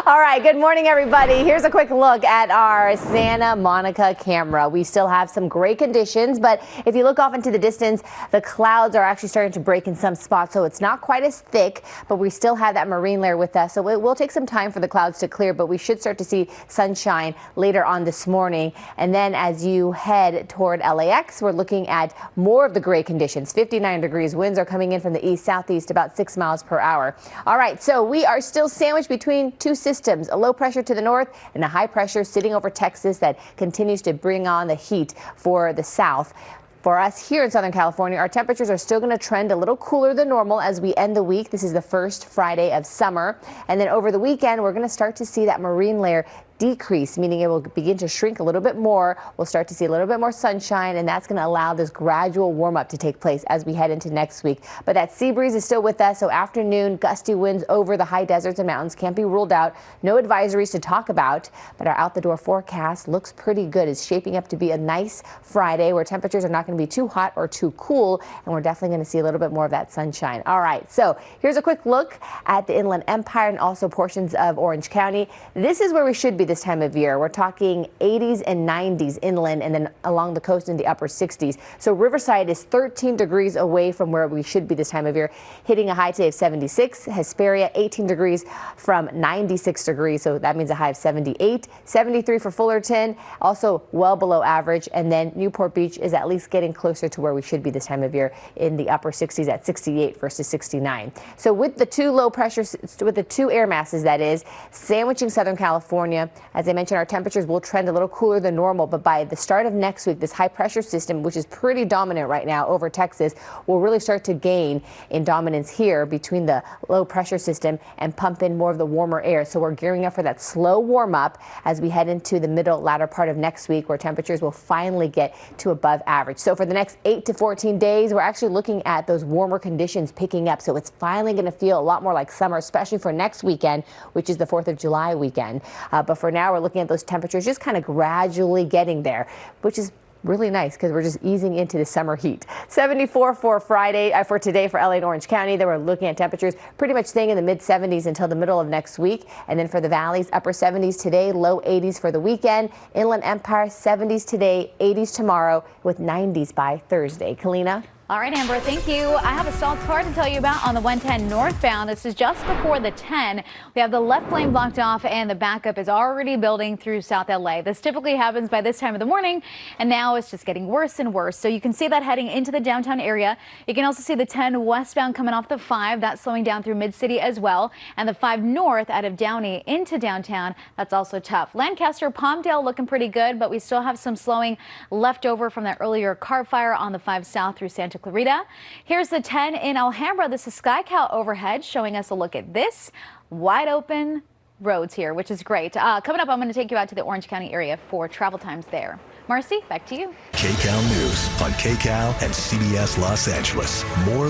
All right, good morning, everybody. Here's a quick look at our Santa Monica camera. We still have some great conditions, but if you look off into the distance, the clouds are actually starting to break in some spots, so it's not quite as thick, but we still have that marine layer with us. So it will take some time for the clouds to clear, but we should start to see sunshine later on this morning. And then as you head toward LAX, we're looking at more of the gray conditions. 59 degrees. Winds are coming in from the east-southeast about 6 miles per hour. All right, so we are still sandwiched between two systems, a low pressure to the north and a high pressure sitting over Texas that continues to bring on the heat for the south. For us here in Southern California, our temperatures are still going to trend a little cooler than normal as we end the week. This is the first Friday of summer. And then over the weekend, we're going to start to see that marine layer decrease, meaning it will begin to shrink a little bit more. We'll start to see a little bit more sunshine, and that's going to allow this gradual warm up to take place as we head into next week. But that sea breeze is still with us, so afternoon gusty winds over the high deserts and mountains can't be ruled out. No advisories to talk about, but our out the door forecast looks pretty good. It's shaping up to be a nice Friday where temperatures are not going to be too hot or too cool, and we're definitely going to see a little bit more of that sunshine. All right, so here's a quick look at the Inland Empire and also portions of Orange County. This is where we should be this time of year. We're talking 80s and 90s inland and then along the coast in the upper 60s. So Riverside is 13 degrees away from where we should be this time of year, hitting a high today of 76. Hesperia 18 degrees from 96 degrees. So that means a high of 78. 73 for Fullerton, also well below average. And then Newport Beach is at least getting closer to where we should be this time of year in the upper 60s at 68 versus 69. So with the two low pressures, with the two air masses, that is, sandwiching Southern California, as I mentioned, our temperatures will trend a little cooler than normal, but by the start of next week, this high pressure system, which is pretty dominant right now over Texas, will really start to gain in dominance here between the low pressure system and pump in more of the warmer air. So we're gearing up for that slow warm up as we head into the latter part of next week, where temperatures will finally get to above average. So for the next 8 to 14 days, we're actually looking at those warmer conditions picking up. So it's finally going to feel a lot more like summer, especially for next weekend, which is the 4th of July weekend. But for now, we're looking at those temperatures just kind of gradually getting there, which is really nice because we're just easing into the summer heat. 74 for Friday, for today for LA and Orange County. Then we're looking at temperatures pretty much staying in the mid 70s until the middle of next week. And then for the valleys, upper 70s today, low 80s for the weekend. Inland Empire 70s today, 80s tomorrow with 90s by Thursday. Kalyna? All right, Amber, thank you. I have a stalled car to tell you about on the 110 northbound. This is just before the 10. We have the left lane blocked off and the backup is already building through South LA. This typically happens by this time of the morning, and now it's just getting worse and worse. So you can see that heading into the downtown area. You can also see the 10 westbound coming off the 5. That's slowing down through Mid-City as well. And the 5 north out of Downey into downtown. That's also tough. Lancaster, Palmdale looking pretty good, but we still have some slowing left over from that earlier car fire on the 5 south through Santa Clarita. Here's the 10 in Alhambra. This is Kcal overhead showing us a look at this wide open roads here, which is great. Coming up, I'm going to take you out to the Orange County area for travel times there. Marcy, back to you. Kcal News on Kcal and CBS Los Angeles. More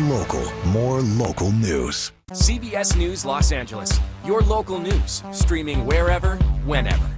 local news. CBS News Los Angeles, your local news, streaming wherever, whenever.